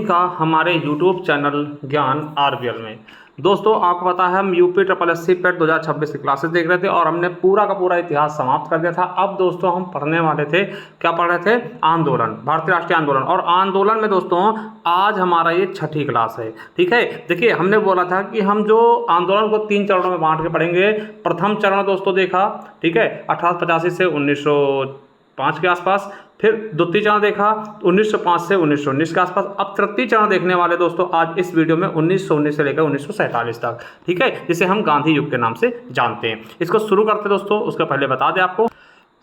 का हमारे YouTube channel ज्ञान आरबीएल में। दोस्तों, आपको पता है हम यूपी ट्रिपल एस सी पेट 2026 की क्लासेस देख रहे थे और हमने पूरा का पूरा इतिहास समाप्त कर दिया था। अब दोस्तों हम पढ़ने वाले थे, क्या पढ़ रहे थे? आंदोलन, भारतीय राष्ट्रीय आंदोलन। और आंदोलन में दोस्तों आज हमारा ये छठी क्लास है। ठीक है, देखिए हमने बोला था कि हम जो आंदोलन को 3 चरणों में बांट के पढ़ेंगे। प्रथम चरण दोस्तों देखा, ठीक है, 1885 से 1905 के आसपास। फिर द्वितीय चरण देखा 1905 से 1919 के आसपास। अब तृतीय चरण देखने वाले दोस्तों आज इस वीडियो में 1919 से लेकर 1947 तक, ठीक है, जिसे हम गांधी युग के नाम से जानते हैं। इसको शुरू करते दोस्तों, उसके पहले बता दें आपको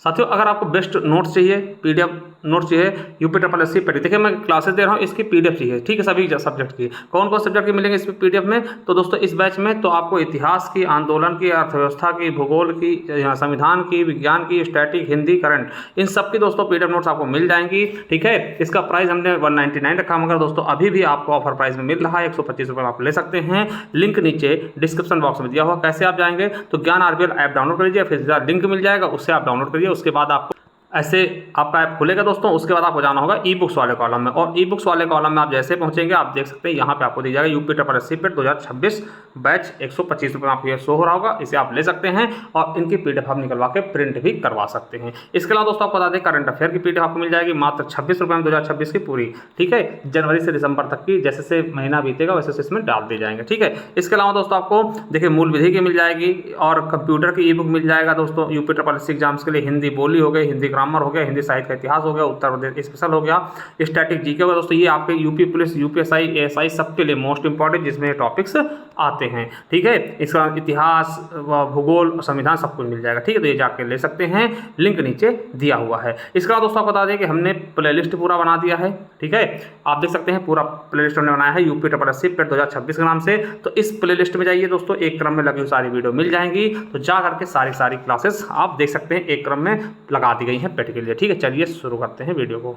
साथियों, अगर आपको बेस्ट नोट्स चाहिए, पीडीएफ नोट्स चाहिए यूपी ट्रिपल एस सी पेटी, देखिए मैं क्लासेस दे रहा हूँ, इसकी पीडीएफ चाहिए, ठीक है, सभी सब्जेक्ट की। कौन कौन सब्जेक्ट की मिलेंगे इस पीडीएफ में? तो दोस्तों इस बैच में तो आपको इतिहास की, आंदोलन की, अर्थव्यवस्था की, भूगोल की, संविधान की, विज्ञान की, स्टैटिक, हिंदी, करंट, इन सब की दोस्तों पीडीएफ नोट्स आपको मिल जाएंगी। ठीक है, इसका प्राइस हमने 199 रखा, मगर दोस्तों अभी भी आपको ऑफर प्राइस में मिल रहा है, 125 रुपये आप ले सकते हैं। लिंक नीचे डिस्क्रिप्शन बॉक्स में दिया हुआ। कैसे आप जाएंगे? तो ज्ञान आरबीएल ऐप डाउनलोड कर लीजिए, फिर लिंक मिल जाएगा, उससे आप डाउनलोड करिए। उसके बाद आपको ऐसे आपका ऐप खुलेगा दोस्तों। उसके बाद आपको जाना होगा ई बुक्स वाले कॉलम में, और ई बुक्स वाले कॉलम में आप जैसे पहुंचेंगे आप देख सकते हैं यहाँ पे आपको दी जाएगा यूपी ट्रिपल एस सी पेट 2026 बैच, 125 रुपये आपको ये शो हो रहा होगा, इसे आप ले सकते हैं और इनकी पीडीएफ आप निकलवा के प्रिंट भी करवा सकते हैं। इसके अलावा दोस्तों आपको बता दें करंट अफेयर की पीडीएफ आपको मिल जाएगी मात्र 26 रुपये में 2026 की पूरी, ठीक है, जनवरी से दिसंबर तक की, जैसे से महीना बीतेगा वैसे इसमें डाल दिए जाएंगे। ठीक है, इसके अलावा दोस्तों आपको देखिए मूल विधि की मिल जाएगी और कंप्यूटर की ई बुक मिल जाएगा दोस्तों। UP triple S C exams के लिए हिंदी बोली हो गई, हिंदी ग्रामर हो गया, हिंदी साहित्य का इतिहास हो गया, उत्तर प्रदेश स्पेशल हो गया, स्टैटिक जीके हो गया दोस्तों। ये आपके यूपी पुलिस, यूपीएसआई, एएसआई सबके लिए मोस्ट इंपॉर्टेंट जिसमें टॉपिक्स आते हैं। ठीक है, इसका इतिहास, भूगोल, संविधान सब कुछ मिल जाएगा। ठीक है, तो ये जाके ले सकते हैं, लिंक नीचे दिया हुआ है। इसके बाद दोस्तों आपको बता दें कि हमने प्लेलिस्ट पूरा बना दिया है। ठीक है, आप देख सकते हैं पूरा प्लेलिस्ट हमने बनाया है यूपी ट्रिपल एस सी पेट 2026 के नाम से। तो इस प्लेलिस्ट में जाइए दोस्तों, एक क्रम में लगी हुई सारी वीडियो मिल जाएंगी, तो जा करके सारी क्लासेस आप देख सकते हैं, एक क्रम में लगा दी गई हैं पेट के लिए। ठीक है, चलिए शुरू करते हैं वीडियो को।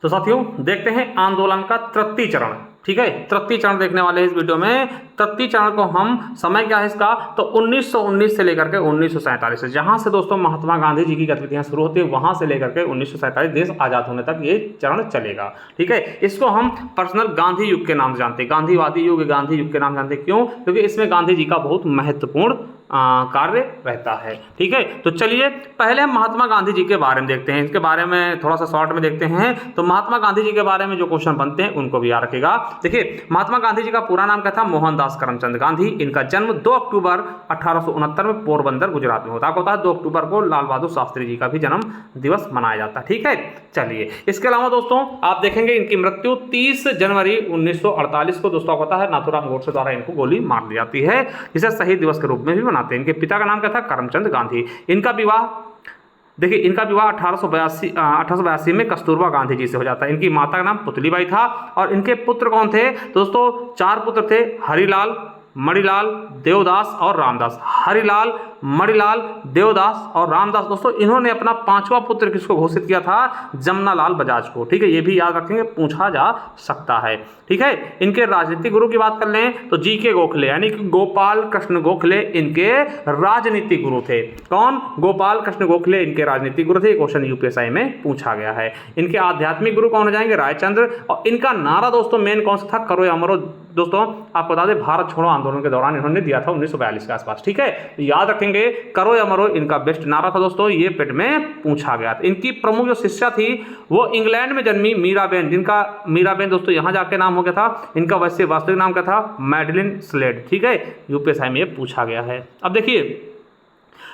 तो साथियों देखते हैं आंदोलन का तृतीय चरण। ठीक है, तृतीय चरण देखने वाले इस वीडियो में। तृतीय चरण को हम, समय क्या है इसका, तो 1919 से लेकर के 1947 से, जहां से दोस्तों महात्मा गांधी जी की गतिविधियां शुरू होती है वहां से लेकर के 1947 देश आजाद होने तक ये चरण चलेगा। ठीक है, इसको हम पर्सनल गांधी युग के नाम से जानते हैं, गांधीवादी युग, गांधी युग के नाम जानते हैं। क्यों? क्योंकि इसमें गांधी जी का बहुत महत्वपूर्ण कार्य रहता है। ठीक है, तो चलिए पहले हम महात्मा गांधी जी के बारे में देखते हैं, इसके बारे में थोड़ा सा शॉर्ट में देखते हैं। तो महात्मा गांधी जी के बारे में जो क्वेश्चन बनते हैं उनको भी याद रखेगा। देखिए महात्मा गांधी जी का पूरा नाम क्या था? मोहनदास करमचंद गांधी। इनका जन्म 2 अक्टूबर 1869 में पोरबंदर गुजरात में होता है। आपको पता है 2 अक्टूबर को लाल बहादुर शास्त्री जी का भी जन्म दिवस मनाया जाता है। ठीक है, चलिए इसके अलावा दोस्तों आप देखेंगे इनकी मृत्यु 30 जनवरी 1948 को दोस्तों आपको पता है नाथूराम गोडसे द्वारा इनको गोली मार दी जाती है, जिसे शहीद दिवस के रूप में भी मनाते हैं। इनके पिता का नाम क्या था? करमचंद गांधी। इनका विवाह, देखिए इनका विवाह 1882 में कस्तूरबा गांधी जी से हो जाता है। इनकी माता का नाम पुतलीबाई था और इनके पुत्र कौन थे दोस्तों? 4 पुत्र थे, हरिलाल, मणिलाल, देवदास और रामदास। हरिलाल, मणिलाल, देवदास और रामदास। दोस्तों इन्होंने अपना 5वां पुत्र किसको घोषित किया था? जमनालाल बजाज को। ठीक है, ये भी याद रखेंगे, पूछा जा सकता है। ठीक है, इनके राजनीतिक गुरु की बात कर लें तो जी.के. गोखले यानी कि गोपाल कृष्ण गोखले इनके राजनीतिक गुरु थे। कौन? गोपाल कृष्ण गोखले इनके राजनीतिक गुरु थे। क्वेश्चन यूपीएसआई में पूछा गया है। इनके आध्यात्मिक गुरु कौन हो जाएंगे? रायचंद्र। और इनका नारा दोस्तों मेन कौन सा था? करो या मरो। दोस्तों आपको बता दें भारत छोड़ो आंदोलन के दौरान इन्होंने दिया था 1942 के आसपास। ठीक है, तो याद रखेंगे करो या मरो इनका बेस्ट नारा था दोस्तों, ये पेट में पूछा गया था। इनकी प्रमुख जो शिष्या थी वो इंग्लैंड में जन्मी मीराबेन, जिनका मीराबेन दोस्तों यहां जाके नाम हो गया था। इनका वैसे वास्तविक नाम क्या था? Madeline Slade. ठीक है, यूपीएसआई में ये पूछा गया है। अब देखिए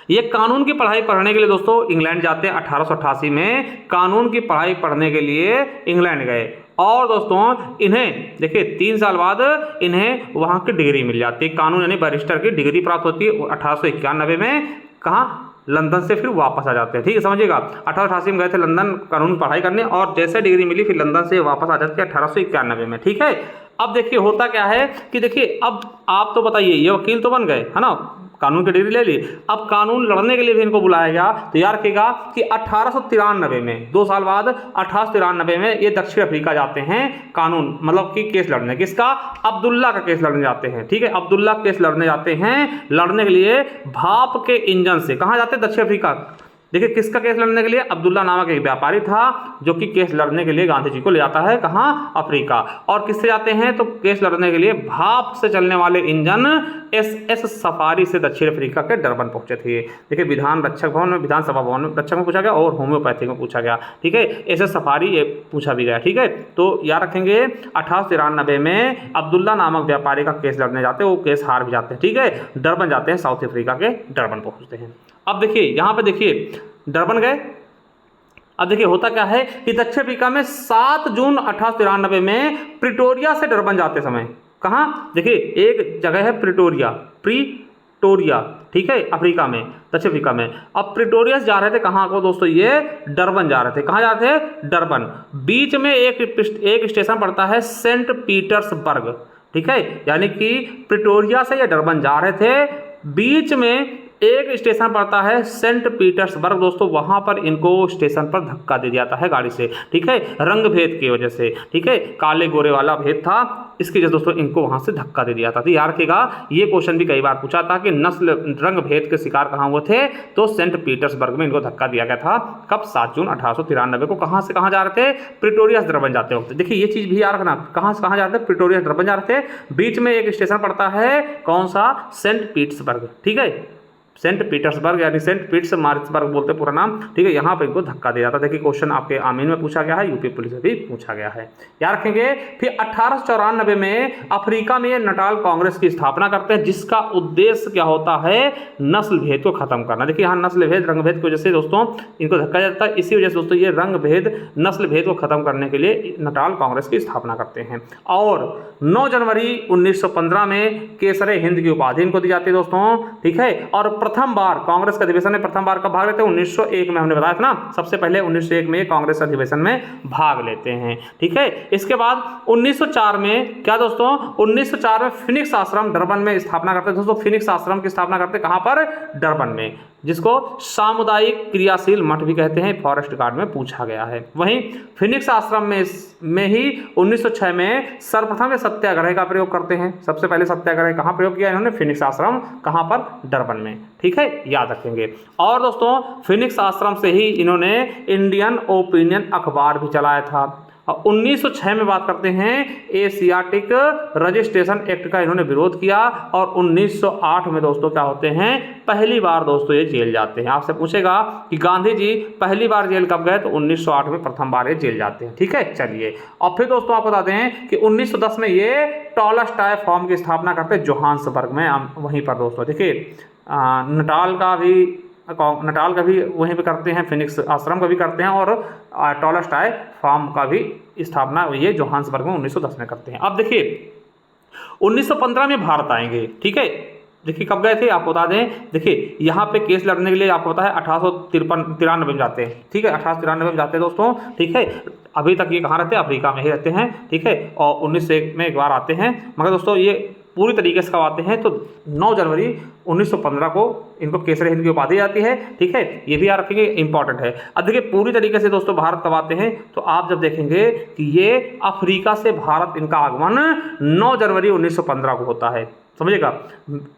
ये कानून की पढ़ाई पढ़ने के लिए दोस्तों इंग्लैंड जाते हैं। 1888 में कानून की पढ़ाई पढ़ने के लिए इंग्लैंड गए और दोस्तों इन्हें देखिए 3 साल बाद इन्हें वहां की डिग्री मिल जाती है, कानून यानी बैरिस्टर की डिग्री प्राप्त होती है। 1891 में कहाँ? लंदन से फिर वापस आ जाते हैं। ठीक है, समझिएगा 1888 में गए थे लंदन कानून पढ़ाई करने और जैसे डिग्री मिली फिर लंदन से वापस आ जाते हैं 1891 में। ठीक है, अब देखिए होता क्या है कि देखिए अब आप तो बताइए ये वकील तो बन गए है ना, कानून की डिग्री ले ली, अब कानून लड़ने के लिए भी इनको बुलाया गया। तो याद रखिएगा कि 1893 में 2 साल बाद 1893 में ये दक्षिण अफ्रीका जाते हैं कानून मतलब कि केस लड़ने। किसका? अब्दुल्ला का केस लड़ने जाते हैं। ठीक है, अब्दुल्ला केस लड़ने जाते हैं, लड़ने के लिए भाप के इंजन से। कहाँ जाते हैं? दक्षिण अफ्रीका। देखिए किसका केस लड़ने के लिए, अब्दुल्ला नामक एक व्यापारी था जो कि केस लड़ने के लिए गांधी जी को ले जाता है कहाँ, अफ्रीका। और किससे जाते हैं, तो केस लड़ने के लिए भाप से चलने वाले इंजन SS सफारी से दक्षिण अफ्रीका के डरबन पहुंचे थे। देखिए विधान रक्षक भवन में, विधानसभा भवन में रक्षक में पूछा गया और होम्योपैथिक में पूछा गया, ठीक है। SS सफारी ये पूछा भी गया, ठीक है। तो याद रखेंगे 1893 में अब्दुल्ला नामक व्यापारी का केस लड़ने जाते हैं, वो केस हार भी जाते हैं, ठीक है। डरबन जाते हैं, साउथ अफ्रीका के डरबन पहुंचते हैं। अब देखिए यहाँ पे देखिए डरबन गए। अब देखिए होता क्या है कि दक्षिण अफ्रीका में 7 जून 1893 में प्रिटोरिया से डरबन जाते समय, कहाँ, देखिए एक जगह है प्रिटोरिया, ठीक है, अफ्रीका में, दक्षिण अफ्रीका में। अब प्रिटोरिया से जा रहे थे कहाँ को दोस्तों, ये डरबन जा रहे थे। कहाँ जा रहे थे, डरबन। बीच में एक स्टेशन पड़ता है सेंट पीटर्सबर्ग, ठीक है, यानी कि प्रिटोरिया से ये डरबन जा रहे थे, बीच में एक स्टेशन पड़ता है सेंट पीटर्सबर्ग दोस्तों, वहां पर इनको स्टेशन पर धक्का दे दिया जाता है गाड़ी से, ठीक है, रंग भेद की वजह से, ठीक है, काले गोरे वाला भेद था, इसकी वजह से दोस्तों इनको वहां से धक्का दे दिया था। तो याद रखिएगा ये क्वेश्चन भी कई बार पूछा था कि नस्ल रंग भेद के शिकार कहाँ हुए थे, तो सेंट पीटर्सबर्ग में इनको धक्का दिया गया था। कब, 7 जून 1893 को। कहाँ से कहाँ जा रहे थे, प्रिटोरिया से डरबन जाते वक्त। देखिए ये चीज भी याद रखना, कहाँ से कहाँ जा रहे थे, प्रिटोरिया से डरबन जा रहे थे, बीच में एक स्टेशन पड़ता है कौन सा, सेंट पीटर्सबर्ग, ठीक है, सेंट पीटर्सबर्ग यानी सेंट पीटर्समार्ट्सबर्ग बोलते पूरा नाम, ठीक है। यहाँ पे इनको धक्का दिया जाता। देखिए क्वेश्चन आपके आमीन में पूछा गया है, यूपी पुलिस में भी पूछा गया है, याद रखेंगे। फिर 1894 में अफ्रीका में नटाल कांग्रेस की स्थापना करते हैं, जिसका उद्देश्य क्या होता है, नस्ल भेद को खत्म करना। देखिए यहाँ नस्ल भेद रंग भेद की वजह से दोस्तों इनको धक्का जाता है, इसी वजह से दोस्तों ये रंग भेद नस्ल भेद को खत्म करने के लिए नटाल कांग्रेस की स्थापना करते हैं। और 9 जनवरी 1915 में केसरे हिंद की उपाधि इनको दी जाती है दोस्तों, ठीक है। और प्रथम बार कांग्रेस के अधिवेशन में प्रथम बार कब भाग लेते हैं, 1901 में, हमने बताया था ना, सबसे पहले 1901 में कांग्रेस अधिवेशन में भाग लेते हैं, ठीक है। इसके बाद 1904 में क्या दोस्तों, 1904 में फिनिक्स आश्रम डरबन में स्थापना करते हैं दोस्तों। फिनिक्स आश्रम की स्थापना करते हैं कहां पर, डरबन में, जिसको सामुदायिक क्रियाशील मठ भी कहते हैं, फॉरेस्ट गार्ड में पूछा गया है। वहीं फिनिक्स आश्रम में ही 1906 में सर्वप्रथम सत्याग्रह का प्रयोग करते हैं। सबसे पहले सत्याग्रह कहाँ प्रयोग किया इन्होंने, फिनिक्स आश्रम, कहाँ पर, डरबन में, ठीक है, याद रखेंगे। और दोस्तों फिनिक्स आश्रम से ही इन्होंने इंडियन ओपिनियन अखबार भी चलाया था। 1906 में बात करते हैं, एशियाटिक रजिस्ट्रेशन एक्ट का इन्होंने विरोध किया। और 1908 में दोस्तों क्या होते हैं, पहली बार दोस्तों ये जेल जाते हैं। आपसे पूछेगा कि गांधी जी पहली बार जेल कब गए, तो 1908 में प्रथम बार ये जेल जाते हैं, ठीक है। चलिए और फिर दोस्तों आपको बताते हैं कि 1910 में ये टॉलस्टॉय फॉर्म की स्थापना करते हैं जोहान्सबर्ग में, वहीं पर दोस्तों। देखिए नटाल का भी वहीं पे करते हैं, फिनिक्स आश्रम का भी करते हैं, और टॉलस्टॉय फार्म का भी स्थापना ये जोहान्सबर्ग में 1910 में करते हैं। अब देखिए 1915 में भारत आएंगे, ठीक है। देखिए कब गए थे आपको बता दें, देखिए यहाँ पे केस लड़ने के लिए आपको पता है 1893 में जाते हैं, ठीक है, 1893 में जाते हैं दोस्तों, ठीक है। अभी तक ये कहाँ रहते हैं, अफ्रीका में ही रहते हैं, ठीक है। और 1901 में एक बार आते हैं, मगर दोस्तों ये पूरी तरीके से कब आते हैं, तो 9 जनवरी 1915 को इनको केसरी हिंद की उपाधि आती है, ठीक है। ये भी याद रखेंगे, इंपॉर्टेंट है। अब देखिए पूरी तरीके से दोस्तों भारत कब आते हैं, तो आप जब देखेंगे कि ये अफ्रीका से भारत इनका आगमन 9 जनवरी 1915 को होता है, समझिएगा,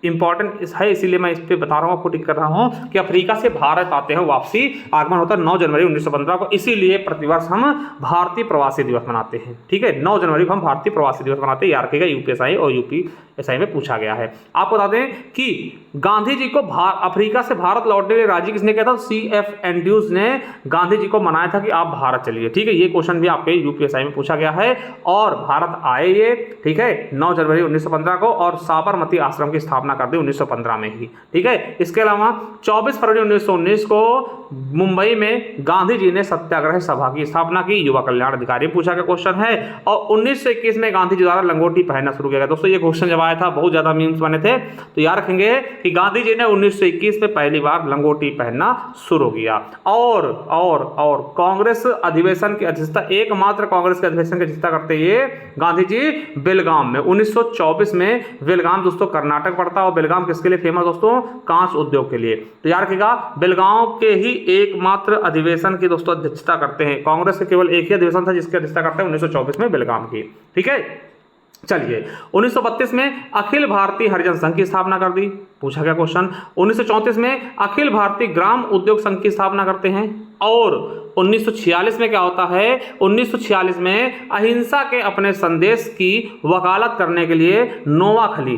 इंपॉर्टेंट है, इसीलिए मैं इस पर बता रहा हूँ, आपको टिक कर रहा हूँ कि अफ्रीका से भारत आते हैं, वापसी आगमन होता है 9 जनवरी 1915 को। इसीलिए प्रतिवर्ष हम भारतीय प्रवासी दिवस मनाते हैं, ठीक है। 9 जनवरी को हम भारतीय प्रवासी दिवस मनाते हैं, याद रखिएगा, यूपीएसआई और यूपीएसआई में पूछा गया है। आपको बता दें कि गांधी जी को अफ्रीका से भारत लौटने के लिए राजी किसने किया था, CF एंड्रयूज ने गांधी जी को मनाया था कि आप भारत चलिए, ठीक है। ये क्वेश्चन भी आपके यूपीएसआई में पूछा गया है, और भारत आए ये, ठीक है, 9 जनवरी 1915 को, और साबरमती आश्रम की स्थापना कर दी 1915 में ही, ठीक है। इसके अलावा 24 फरवरी 1919 को मुंबई में गांधी जी ने सत्याग्रह सभा की स्थापना की, युवा कल्याण अधिकारी पूछा गया क्वेश्चन है। और 1921 में गांधी जी द्वारा लंगोटी पहनना शुरू किया गया दोस्तों। ये क्वेश्चन जब आया था बहुत ज्यादा मीम्स बने थे, तो याद रखेंगे कि गांधी जी ने 1921 में पहली बार लंगोटी पहनना शुरू किया। और कांग्रेस अधिवेशन की अध्यक्षता, एकमात्र कांग्रेस के अधिवेशन की अध्यक्षता करते ये गांधी जी बेलगाम में 1924 में। बेलगाम दोस्तों कर्नाटक पड़ता है, और बेलगाम किसके लिए फेमस दोस्तों, कांच उद्योग के लिए। तो याद रखिएगा बेलगाम के ही एकमात्र अधिवेशन की दोस्तों अध्यक्षता करते हैं। कांग्रेस के केवल एक ही अधिवेशन था जिसकी अध्यक्षता करते हैं 1924 में बेलगाम की, ठीक है। चलिए 1932 में अखिल भारतीय हरिजन संघ की स्थापना कर दी, पूछा गया क्वेश्चन। 1934 में अखिल भारतीय ग्राम उद्योग संघ की स्थापना करते हैं। और 1946 में क्या होता है, 1946 में अहिंसा के अपने संदेश की वकालत करने के लिए नोवाखली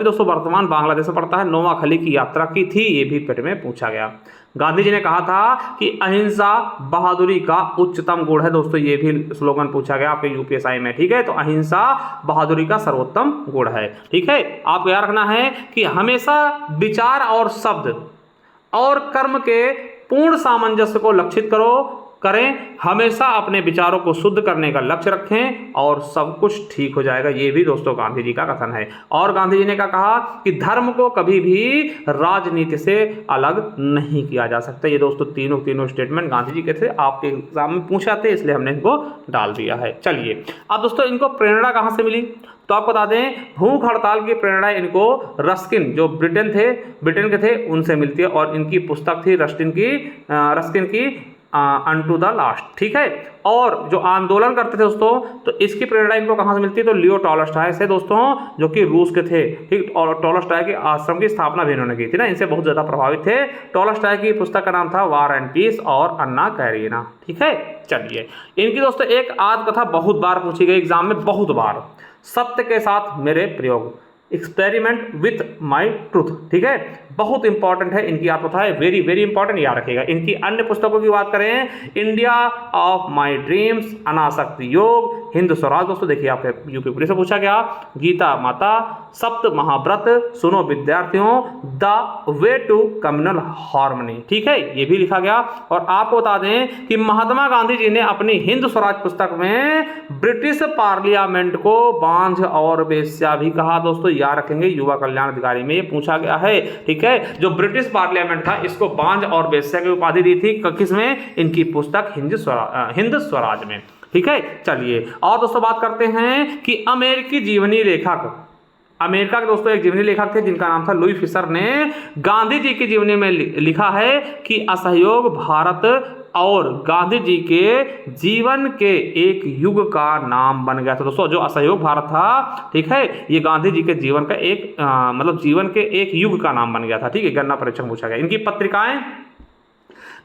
दोस्तों वर्तमान बांग्लादेश में पड़ता है, नोवाखली की यात्रा की थी, ये भी पेट में पूछा गया। गांधी जी ने कहा था कि अहिंसा बहादुरी का उच्चतम गुण है दोस्तों, ये भी स्लोगन पूछा गया आपके यूपीएसआई में, ठीक है। तो अहिंसा बहादुरी का सर्वोत्तम गुण है, ठीक है। आपको याद रखना है कि हमेशा विचार और शब्द और कर्म के पूर्ण सामंजस्य को लक्षित करें, हमेशा अपने विचारों को शुद्ध करने का लक्ष्य रखें और सब कुछ ठीक हो जाएगा। ये भी दोस्तों गांधी जी का कथन है। और गांधी जी ने क्या कहा कि धर्म को कभी भी राजनीति से अलग नहीं किया जा सकता। ये दोस्तों तीनों स्टेटमेंट गांधी जी के थे, आपके एग्जाम में पूछा थे, इसलिए हमने इनको डाल दिया है। चलिए अब दोस्तों इनको प्रेरणा कहाँ से मिली, तो आपको बता दें भूख हड़ताल की प्रेरणा इनको रस्किन, जो ब्रिटेन के थे, उनसे मिलती है। और इनकी पुस्तक थी रस्किन की अनटू द लास्ट, ठीक है। और जो आंदोलन करते थे दोस्तों, तो इसकी प्रेरणा इनको कहाँ से मिलती है, तो लियो टॉलस्टॉय से दोस्तों, जो कि रूस के थे, ठीक। और टॉलस्टॉय के आश्रम की स्थापना भी इन्होंने की थी ना, इनसे बहुत ज्यादा प्रभावित थे। टॉलस्टॉय की पुस्तक का नाम था वार एंड पीस और अन्ना कैरेनिना, ठीक है। चलिए इनकी दोस्तों एक आद कथा बहुत बार पूछी गई एग्जाम में, बहुत बार, सत्य के साथ मेरे प्रयोग, एक्सपेरिमेंट विथ माई ट्रूथ, ठीक है, बहुत इंपॉर्टेंट है इनकी आत्मकथा है, वेरी वेरी इंपॉर्टेंट, याद रखिएगा। इनकी अन्य पुस्तकों की बात करें, इंडिया ऑफ माई ड्रीम्स, अनासक्ति योग, हिंद स्वराज दोस्तों, देखिए आपके यूपी पुलिस से पूछा गया, गीता माता, सप्त महाव्रत, सुनो विद्यार्थियों, the way to communal harmony, ठीक है, ये भी लिखा गया। और आपको बता दें कि महात्मा गांधी जी ने अपनी हिंद स्वराज पुस्तक में ब्रिटिश पार्लियामेंट को बांझ और वेश्या भी कहा दोस्तों, याद रखेंगे, युवा कल्याण अधिकारी में ये पूछा गया है, ठीक है। जो ब्रिटिश पार्लियामेंट था इसको बांझ और वेश्या की उपाधि दी थी, किसमें, इनकी पुस्तक हिंद स्वराज में, ठीक है। चलिए और दोस्तों बात करते हैं कि अमेरिकी जीवनी लेखक, अमेरिका के दोस्तों एक जीवनी लेखक थे जिनका नाम था लुई फिशर ने गांधी जी की जीवनी में लिखा है कि असहयोग भारत और गांधी जी के जीवन के एक युग का नाम बन गया था दोस्तों। जो असहयोग भारत था, ठीक है, ये गांधी जी के जीवन का एक मतलब जीवन के एक युग का नाम बन गया था, ठीक है। गणना परीक्षण पूछा गया। इनकी पत्रिकाएं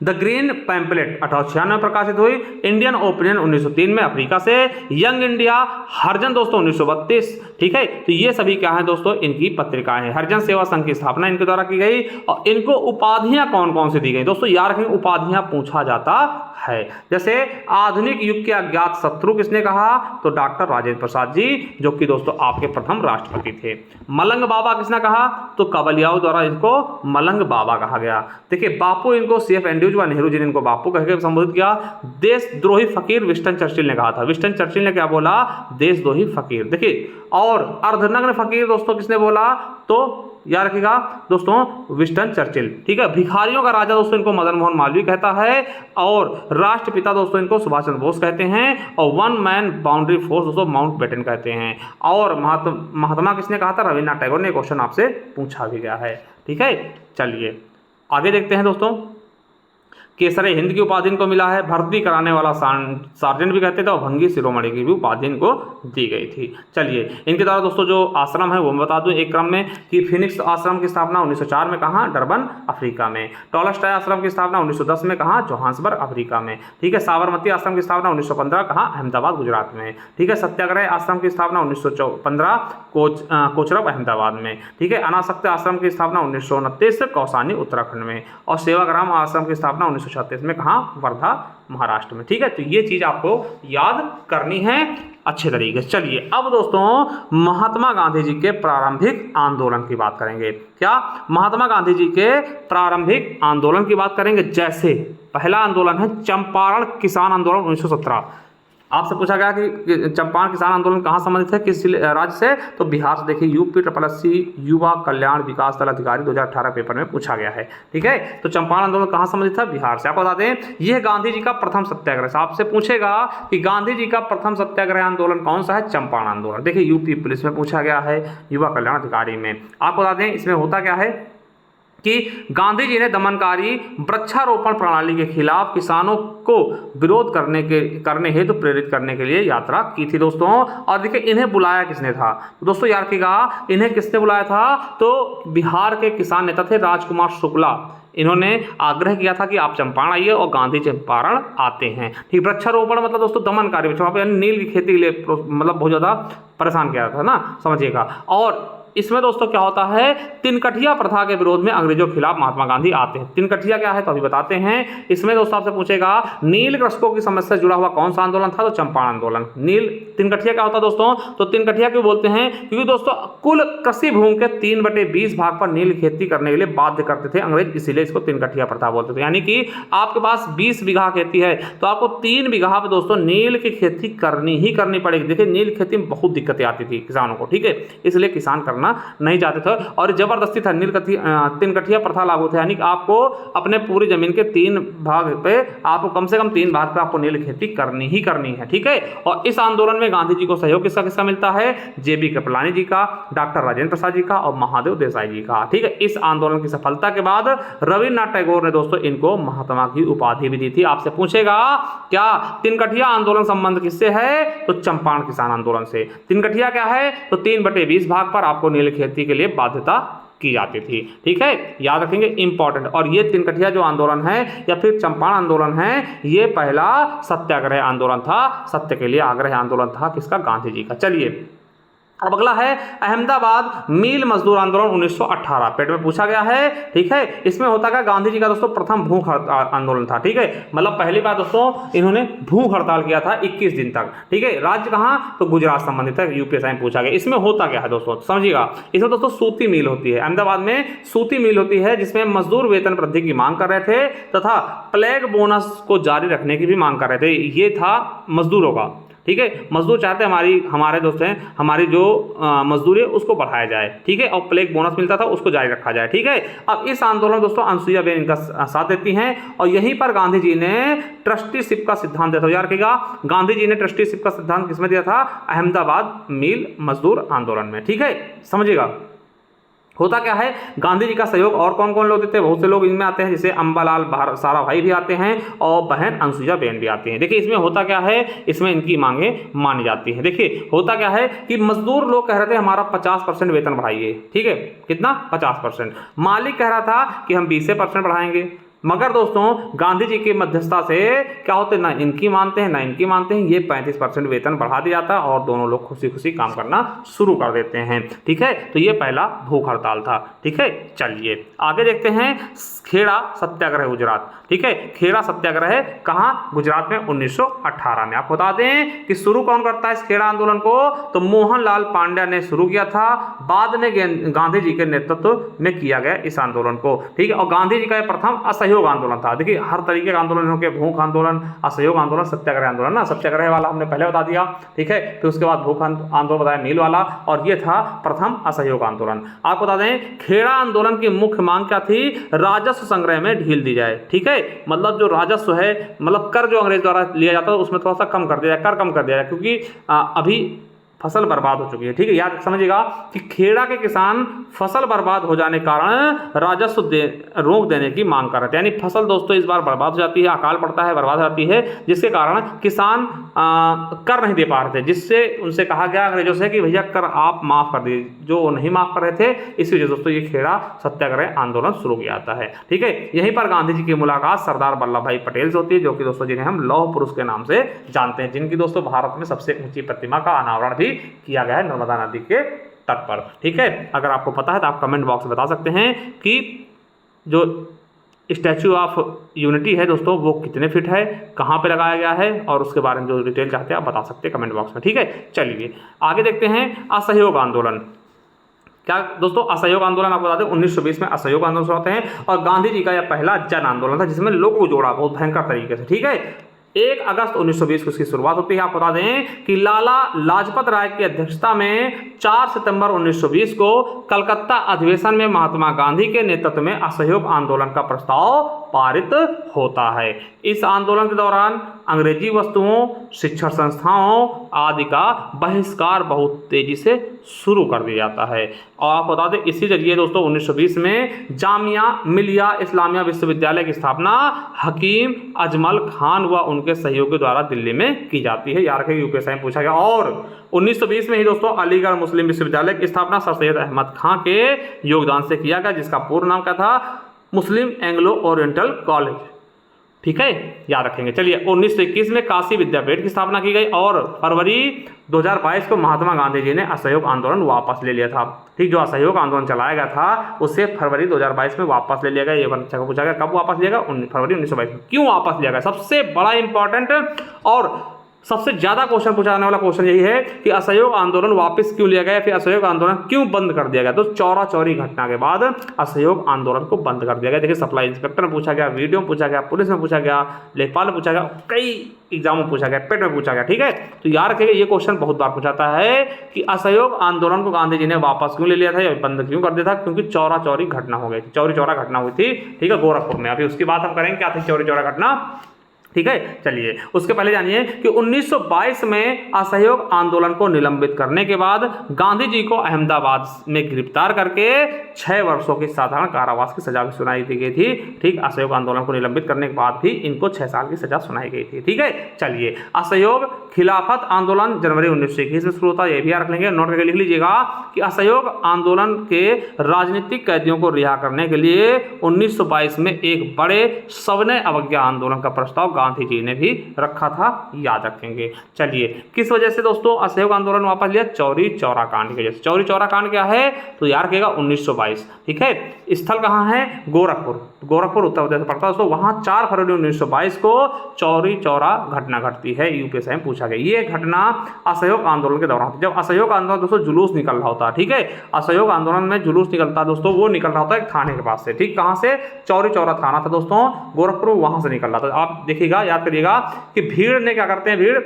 द ग्रीन पैम्पलेट 1896 में प्रकाशित हुई, इंडियन ओपिनियन 1903 में अफ्रीका से, यंग इंडिया, हरिजन दोस्तों 1932, ठीक है। तो ये सभी क्या है दोस्तों, इनकी पत्रिकाएं हैं। हरिजन सेवा संघ की स्थापना इनके द्वारा की गई। और इनको उपाधियां कौन कौन सी दी गई दोस्तों, याद रखेंगे, उपाधियां पूछा जाता है। जैसे आधुनिक युग के अज्ञात शत्रु किसने कहा, तो डॉक्टर राजेंद्र प्रसाद जी, जो कि दोस्तों आपके प्रथम राष्ट्रपति थे। मलंग बाबा किसने कहा, तो कबलियाओं द्वारा इनको मलंग बाबा कहा गया। देखिए बापू इनको CF एंड्रूज व नेहरू जी ने इनको बापू कहकर संबोधित किया। देशद्रोही फकीर विंस्टन चर्चिल ने कहा था। विंस्टन चर्चिल ने क्या बोला, देशद्रोही फकीर, देखिए। और अर्धनग्न फकीर दोस्तों किसने बोला, तो याद रखिएगा दोस्तों विंस्टन चर्चिल, ठीक है। भिखारियों का राजा दोस्तों इनको मदन मोहन मालवीय कहता है। और राष्ट्रपिता दोस्तों इनको सुभाष चंद्र बोस कहते हैं। और वन मैन बाउंड्री फोर्स दोस्तों माउंटबेटन कहते हैं। और महात्मा किसने कहा था, रविन्द्रनाथ टैगोर ने। क्वेश्चन आपसे पूछा भी गया है, ठीक है। चलिए आगे देखते हैं दोस्तों। केसरे हिंद की उपाधि इनको मिला है। भर्ती कराने वाला सार्जेंट भी कहते थे। और भंगी शिरोमणि की भी उपाधि इनको दी गई थी। चलिए इनके द्वारा दोस्तों जो आश्रम है वो मैं बता दूं एक क्रम में, कि फिनिक्स आश्रम की स्थापना 1904 में कहाँ, डरबन अफ्रीका में। टॉलस्टॉय आश्रम की स्थापना 1910 में कहाँ, जोहान्सबर्ग अफ्रीका में, ठीक है। साबरमती आश्रम की स्थापना 1915 कहाँ, अहमदाबाद गुजरात में, ठीक है। सत्याग्रह आश्रम की स्थापना 1915 कोचरब अहमदाबाद में, ठीक है। अनासक्त आश्रम की स्थापना 1929 कौसानी उत्तराखंड में। और सेवाग्राम आश्रम की स्थापना 1936 में कहाँ, वर्धा महाराष्ट्र में, ठीक है। तो ये चीज आपको याद करनी है अच्छे तरीके से। चलिए अब दोस्तों महात्मा गांधी जी के प्रारंभिक आंदोलन की बात करेंगे। क्या, महात्मा गांधी जी के प्रारंभिक आंदोलन की बात करेंगे। जैसे पहला आंदोलन है चंपारण किसान आंदोलन 1917। आपसे पूछा गया कि चंपारण किसान आंदोलन कहाँ संबंधित है, किस राज्य से, तो बिहार से। देखिए UPSSC युवा कल्याण विकास दल अधिकारी 2018 पेपर में पूछा गया है, ठीक है। तो चंपारण आंदोलन कहाँ संबंधित था, बिहार से। आपको बता दें यह गांधी जी का प्रथम सत्याग्रह। आपसे पूछेगा कि गांधी जी का प्रथम सत्याग्रह आंदोलन कौन सा है, चंपारण आंदोलन। देखिए UP पुलिस में पूछा गया है, युवा कल्याण अधिकारी में। आपको बता दें इसमें होता क्या है कि गांधी जी ने दमनकारी वृक्षारोपण प्रणाली के खिलाफ किसानों को विरोध करने हेतु प्रेरित करने के लिए यात्रा की थी दोस्तों। और देखिए इन्हें बुलाया किसने था, दोस्तों याद रखिएगा इन्हें किसने बुलाया था, तो बिहार के किसान नेता थे राजकुमार शुक्ला। इन्होंने आग्रह किया था कि आप चंपारण आइए और गांधी चंपारण आते हैं। ठीक, वृक्षारोपण मतलब दोस्तों दमनकारी वृक्षारोपण नील की खेती के लिए मतलब बहुत ज़्यादा परेशान किया था ना, समझिएगा। और इसमें दोस्तों क्या होता है, तिनकठिया प्रथा के विरोध में अंग्रेजों के खिलाफ महात्मा गांधी आते हैं। तिनकठिया क्या है तो अभी बताते हैं। इसमें दोस्तों आपसे पूछेगा नील कृषकों की समस्या से जुड़ा हुआ कौन सा आंदोलन था, तो चंपारण आंदोलन। नील तिनकठिया क्या होता है दोस्तों, तो तिनकठिया क्यों बोलते हैं, क्योंकि दोस्तों कुल कृषि भूमि के 3/20 भाग पर नील खेती करने के लिए बाध्य करते थे अंग्रेज, इसीलिए इसको तिनकठिया प्रथा बोलते थे। यानी कि आपके पास 20 बीघा खेती है तो आपको 3 बीघा पे दोस्तों नील की खेती करनी ही करनी पड़ेगी। देखिए नील खेती में बहुत दिक्कतें आती थी किसानों को, ठीक है, इसलिए किसान करना नहीं चाहते थे और जबरदस्ती था तिनकठिया प्रथा लागू थे। यानी कि आपको अपने पूरी जमीन के 3 भाग पे आपको कम से कम 3 भाग पे आपको नील खेती करनी ही करनी है, ठीक है। और इस आंदोलन में गांधी जी को सहयोग किसका किसका मिलता है, जेबी कृपलानी जी का, डॉक्टर राजेंद्र प्रसाद जी का और महादेव देसाई जी का, ठीक है। इस आंदोलन की सफलता के बाद रविन्द्रनाथ टैगोर ने दोस्तों इनको महात्मा की उपाधि भी दी थी। आपसे पूछेगा क्या तिनकठिया आंदोलन संबंध किससे है, तो चंपारण किसान आंदोलन से। तिनकठिया क्या है, तो 3/20 भाग पर आपको नील खेती के लिए बाध्यता की जाती थी, ठीक है, याद रखेंगे इंपॉर्टेंट। और ये तिनकठिया जो आंदोलन है या फिर चंपारण आंदोलन है, ये पहला सत्याग्रह आंदोलन था, सत्य के लिए आग्रह आंदोलन था किसका, गांधी जी का। चलिए अब अगला है अहमदाबाद मील मजदूर आंदोलन 1918, पेट में पूछा गया है, ठीक है। इसमें होता क्या, गांधी जी का दोस्तों प्रथम भूख आंदोलन था, ठीक है, मतलब पहली बार दोस्तों इन्होंने भूख हड़ताल किया था 21 दिन तक, ठीक है। राज्य कहाँ, तो गुजरात संबंधित है, यूपीएसआई में पूछा गया। इसमें होता क्या है दोस्तों समझिएगा, इसमें दोस्तों सूती मिल होती है, अहमदाबाद में सूती मिल होती है जिसमें मजदूर वेतन वृद्धि की मांग कर रहे थे तथा प्लेग बोनस को जारी रखने की भी मांग कर रहे थे। ये था मजदूरों का, ठीक है, मजदूर चाहते हैं हमारे दोस्त हैं हमारी जो मजदूरी है उसको बढ़ाया जाए, ठीक है, और प्लेग बोनस मिलता था उसको जारी रखा जाए, ठीक है। अब इस आंदोलन में दोस्तों अनसुईया बेन इनका साथ देती हैं और यहीं पर गांधी जी ने ट्रस्टीशिप का सिद्धांत दिया था। याद रखिएगा गांधी जी ने ट्रस्टीशिप का सिद्धांत किसमें दिया था, अहमदाबाद मिल मजदूर आंदोलन में, ठीक है, समझिएगा। होता क्या है, गांधी जी का सहयोग और कौन कौन लोग देते हैं, बहुत से लोग इनमें आते हैं, जैसे अंबालाल साराभाई भी आते हैं और बहन अनसुईया बेन भी आती हैं। देखिए इसमें होता क्या है, इसमें इनकी मांगे मानी जाती है। देखिए होता क्या है कि मजदूर लोग कह रहे थे हमारा 50% वेतन बढ़ाइए, ठीक है, कितना 50%, मालिक कह रहा था कि हम 20% बढ़ाएंगे। मगर दोस्तों गांधी जी की मध्यस्थता से क्या होते, ना इनकी मानते हैं ना इनकी मानते हैं, ये 35% वेतन बढ़ा दिया जाता है और दोनों लोग खुशी खुशी काम करना शुरू कर देते हैं, ठीक है। तो ये पहला भूख हड़ताल था, ठीक है। चलिए आगे देखते हैं, खेड़ा सत्याग्रह गुजरात, ठीक है, खेड़ा सत्याग्रह कहाँ, गुजरात में 1918 में। आपको बता दें कि शुरू कौन करता है इस खेड़ा आंदोलन को, तो मोहनलाल पांड्या ने शुरू किया था, बाद में गांधी जी के नेतृत्व में किया गया इस आंदोलन को, ठीक है। और गांधी जी का प्रथम असहयोग आंदोलन था। देखिए हर तरीके का आंदोलन हो गया, भूख आंदोलन, असहयोग आंदोलन, सत्याग्रह आंदोलन ना, सत्याग्रह वाला हमने पहले बता दिया, ठीक है, फिर उसके बाद भूख आंदोलन बताया मील वाला, और ये था प्रथम असहयोग आंदोलन। आपको बता दें खेड़ा आंदोलन की मुख्य मांग क्या थी, राजस्व संग्रह में ढील दी जाए, ठीक है, मतलब जो राजस्व है, मतलब कर जो अंग्रेज द्वारा लिया जाता है उसमें थोड़ा सा कम कर दिया जाए, कर कम कर दिया जाए, क्योंकि अभी फसल बर्बाद हो चुकी है, ठीक है। याद समझिएगा कि खेड़ा के किसान फसल बर्बाद हो जाने के कारण राजस्व रोक देने की मांग कर रहे थे। यानी फसल दोस्तों इस बार बर्बाद हो जाती है, अकाल पड़ता है, बर्बाद हो जाती है, जिसके कारण किसान कर नहीं दे पा रहे थे, जिससे उनसे कहा गया अंग्रेजों से कि भैया कर आप माफ कर दीजिए, जो नहीं माफ कर रहे थे। इसी वजह दोस्तों ये खेड़ा सत्याग्रह आंदोलन शुरू किया जाता है, ठीक है। यहीं पर गांधी जी की मुलाकात सरदार वल्लभ भाई पटेल से होती है, जो कि दोस्तों जिन्हें हम लौह पुरुष के नाम से जानते हैं, जिनकी दोस्तों भारत में सबसे ऊंची प्रतिमा का अनावरण भी किया गया है नर्मदा नदी के तट पर, ठीक है। अगर आपको पता है तो आप कमेंट बॉक्स में बता सकते हैं कि जो स्टैच्यू ऑफ यूनिटी है दोस्तों वो कितने फीट है, कहाँ पे लगाया गया है, और उसके बारे में जो डिटेल चाहते हैं आप बता सकते हैं कमेंट बॉक्स में, ठीक है। चलिए आगे देखते हैं असहयोग आंदोलन। क्या दोस्तों असहयोग आंदोलन आपको बता दें 1920 में असहयोग आंदोलन शुरू होते हैं और गांधी जी का यह पहला जन आंदोलन था जिसमें लोगों को जोड़ा बहुत भयंकर तरीके से, ठीक है। 1 अगस्त 1920 को इसकी शुरुआत होती है। आपको बता दें कि लाला लाजपत राय की अध्यक्षता में 4 सितंबर 1920 को कलकत्ता अधिवेशन में महात्मा गांधी के नेतृत्व में असहयोग आंदोलन का प्रस्ताव पारित होता है। इस आंदोलन के दौरान अंग्रेजी वस्तुओं, शिक्षण संस्थाओं आदि का बहिष्कार बहुत तेजी से शुरू कर दिया जाता है। और आप बता दें इसी जरिए दोस्तों 1920 में जामिया मिलिया इस्लामिया विश्वविद्यालय की स्थापना हकीम अजमल खान व उनके सहयोगियों द्वारा दिल्ली में की जाती है। यार के यूपीएससी में पूछा गया। और 1920 में ही दोस्तों अलीगढ़ मुस्लिम विश्वविद्यालय की स्थापना सर सैयद अहमद खां के योगदान से किया गया, जिसका पूर्ण नाम क्या था? मुस्लिम एंग्लो ओरिएंटल कॉलेज। ठीक है, याद रखेंगे। चलिए 1921 में काशी विद्यापीठ की स्थापना की गई और फरवरी 2022 को महात्मा गांधी जी ने असहयोग आंदोलन वापस ले लिया था। ठीक, जो असहयोग आंदोलन चलाया गया था उसे फरवरी 2022 में वापस ले लिया गया। ये बच्चा को पूछा गया कब वापस लिया गया? फरवरी 1922 में। क्यों वापस लिया गया? सबसे बड़ा इंपॉर्टेंट और सबसे ज्यादा क्वेश्चन पूछा जाने वाला क्वेश्चन यही है कि असहयोग आंदोलन वापस क्यों लिया गया, फिर असहयोग आंदोलन क्यों बंद कर दिया गया? तो चौरा चौरी घटना के बाद असहयोग आंदोलन को बंद कर दिया गया। देखिए सप्लाई इंस्पेक्टर में पूछा गया, वीडियो में पूछा गया, पुलिस में पूछा गया, लेखपाल में पूछा गया, कई एग्जाम में पूछा गया, पेट में पूछा गया। ठीक है, तो याद रखिएगा ये क्वेश्चन बहुत बार पूछाता है कि असहयोग आंदोलन को गांधी जी ने वापस क्यों ले लिया था या बंद क्यों कर दिया था? क्योंकि चौरा चौरी घटना हो गई थी, चौरी चौरा घटना हुई थी। ठीक है, गोरखपुर में। अभी उसकी बात हम करेंगे क्या थी चौरी चौरा घटना। ठीक है, चलिए उसके पहले जानिए कि 1922 में असहयोग आंदोलन को निलंबित करने के बाद गांधी जी को अहमदाबाद में गिरफ्तार करके 6 वर्षों की साधारण कारावास की सजा भी सुनाई दी गई थी। ठीक, असहयोग आंदोलन को निलंबित करने के बाद भी इनको 6 साल की सजा सुनाई गई थी। ठीक है, चलिए असहयोग खिलाफत आंदोलन जनवरी 1921 में शुरू होता है, ये भी याद रख लेंगे, नोट करके लिख लीजिएगा कि असहयोग आंदोलन के राजनीतिक कैदियों को रिहा करने के लिए 1922 में एक बड़े सविनय अवज्ञा आंदोलन का प्रस्ताव गांधी जी ने भी रखा था, याद रखेंगे। चलिए किस वजह से दोस्तों असहयोग आंदोलन वापस लिया? चौरी चौरा कांड की वजह से। चौरी चौरा कांड क्या है? तो याद रखिएगा 1922। ठीक है, स्थल कहां है? गोरखपुर। गोरखपुर उत्तर प्रदेश पड़ता है दोस्तों। वहां 4 फरवरी 1922 को चौरी चौरा घटना घटती है, यूपीएससी में पूछा गया। ये घटना असहयोग आंदोलन के दौरान, जब असहयोग आंदोलन दोस्तों जुलूस निकल रहा होता है। ठीक है, असहयोग आंदोलन में जुलूस निकलता है दोस्तों, वो निकल रहा होता है थाने के पास से। ठीक, कहां से? चौरी चौरा थाना था दोस्तों, गोरखपुर, वहां से निकल रहा था। आप देखिएगा, याद करिएगा कि भीड़ ने क्या करते हैं, भीड़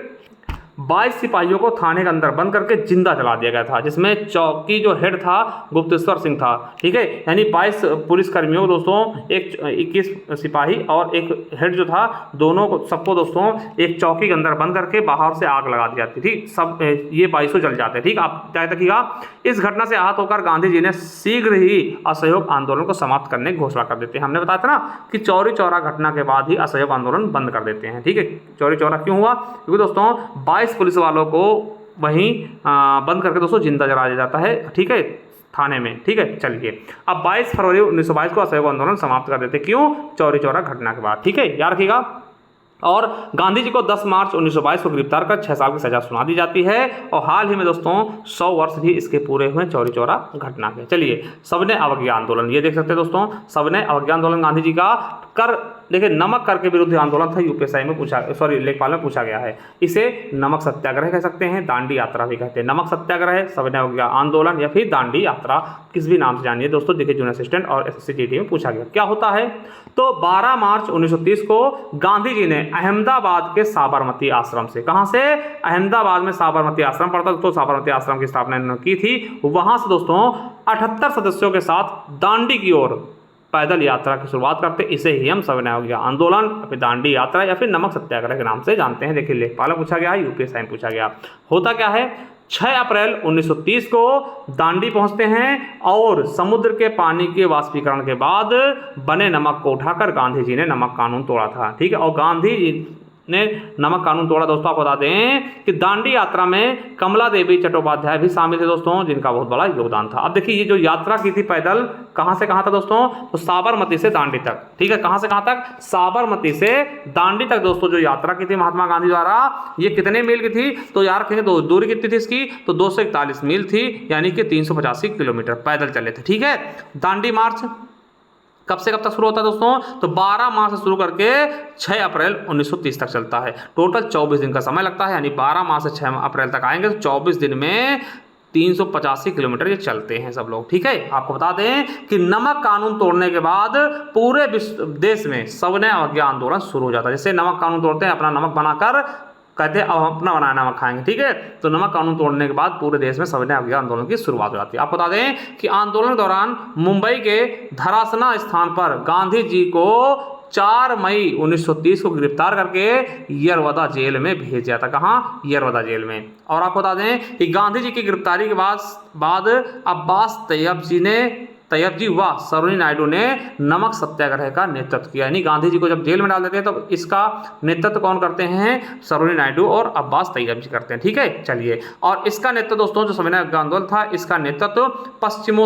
22 सिपाहियों को थाने के अंदर बंद करके जिंदा जला दिया गया था, जिसमें चौकी जो हेड था गुप्तेश्वर सिंह था। ठीक है, यानी 22 पुलिसकर्मियों दोस्तों, 21 सिपाही और एक हेड जो था, दोनों को सबको दोस्तों एक चौकी के अंदर बंद करके बाहर से आग लगा दी जाती थी। सब ये 22 जल जाते। ठीक, आप क्या देखिएगा, इस घटना से आहत होकर गांधी जी ने शीघ्र ही असहयोग आंदोलन को समाप्त करने की घोषणा कर देते हैं। हमने बताया था ना कि चौरी चौरा घटना के बाद ही असहयोग आंदोलन बंद कर देते हैं। ठीक है, चौरी चौरा क्यों हुआ? क्योंकि दोस्तों 22 पुलिस वालों को वहीं बंद करके दोस्तों जिंदा जला दिया जाता है। ठीक है, थाने में। ठीक है, चलिए अब 22 फरवरी 1922 को असहयोग आंदोलन समाप्त कर देते। क्यों? चौरी चौरा घटना के बाद। ठीक है, याद रखिएगा। और गांधी जी को 10 मार्च 1922 को गिरफ्तार कर 6 साल की सजा सुना दी जाती है। और हाल ही में दोस्तों 100 वर्ष भी इसके पूरे हुए चौरी चौरा घटना के। चलिए सविनय अवज्ञा आंदोलन, ये देख सकते हैं दोस्तों, सविनय अवज्ञा आंदोलन गांधी जी का कर, देखिए नमक कर के विरुद्ध आंदोलन था, यूपीएससी में पूछा, सॉरी लेखपाल में पूछा गया है। इसे नमक सत्याग्रह कह सकते हैं, दांडी यात्रा भी कहते हैं। नमक सत्याग्रह, सविनय अवज्ञा आंदोलन या फिर दांडी यात्रा, किस भी नाम से जानिए दोस्तों। देखिए जूनियर असिस्टेंट और एसएससी जीडी में पूछा गया। क्या होता है? तो 12 मार्च 1930 को गांधी जी ने अहमदाबाद के साबरमती आश्रम से, कहां से? अहमदाबाद में साबरमती आश्रम पड़ता है दोस्तों, साबरमती आश्रम की स्थापना इन्होंने की थी। वहां से दोस्तों 78 सदस्यों के साथ दांडी की ओर पैदल यात्रा की शुरुआत करते। इसे ही हम सविनय अवज्ञा आंदोलन, फिर दांडी यात्रा या फिर नमक सत्याग्रह के नाम से जानते हैं। देखिए लेखपाल में पूछा गया है, यूपीएससी में पूछा गया। होता क्या है? 6 अप्रैल 1930 को दांडी पहुंचते हैं और समुद्र के पानी के वाष्पीकरण के बाद बने नमक को उठाकर गांधी जी ने नमक कानून तोड़ा था। ठीक है, और गांधी जी ने नमक कानून तोड़ा दोस्तों। आपको बता दें कि दांडी यात्रा में कमला देवी चट्टोपाध्याय भी शामिल थे दोस्तों, जिनका बहुत बड़ा योगदान था। अब देखिए ये जो यात्रा की थी पैदल, कहां से कहां था दोस्तों? तो साबरमती से दांडी तक। ठीक है, कहां से कहां तक? साबरमती से दांडी तक दोस्तों जो यात्रा की थी महात्मा गांधी द्वारा, ये कितने मील की थी? तो यार रखेंगे दूरी कितनी थी इसकी? तो 241 मील थी, यानी कि 385 किलोमीटर पैदल चले थे। ठीक है, दांडी मार्च कब से कब तक शुरू होता है दोस्तों? तो 12 मार्च से शुरू करके 6 अप्रैल 1930 तक चलता है। टोटल 24 दिन का समय लगता है, यानी 12 मार्च से 6 अप्रैल तक आएंगे तो 24 दिन में 385 किलोमीटर ये चलते हैं सब लोग। ठीक है, आपको बता दें कि नमक कानून तोड़ने के बाद पूरे देश में सविनय अवज्ञा आंदोलन शुरू हो जाता है। जैसे नमक कानून तोड़ते हैं, अपना नमक बनाकर कहते हैं अब अपना बनाया नमक खाएंगे। ठीक है, तो नमक कानून तोड़ने के बाद पूरे देश में सविनय अवज्ञा आंदोलन की शुरुआत हो जाती है। आपको बता दें कि आंदोलन के दौरान मुंबई के धरासना स्थान पर गांधी जी को 4 मई 1930 को गिरफ्तार करके यरवदा जेल में भेज दिया था। कहाँ? यरवदा जेल में। और आपको बता दें कि गांधी जी की गिरफ्तारी के बाद अब्बास तैयब जी व सरोजिनी नायडू ने नमक सत्याग्रह का नेतृत्व किया। यानी गांधी जी को जब जेल में डाल देते हैं तो इसका नेतृत्व कौन करते हैं? सरोजिनी नायडू और अब्बास तैयब जी करते हैं। ठीक है, चलिए। और इसका नेतृत्व दोस्तों, जो सविनय आंदोलन था, इसका नेतृत्व पश्चिम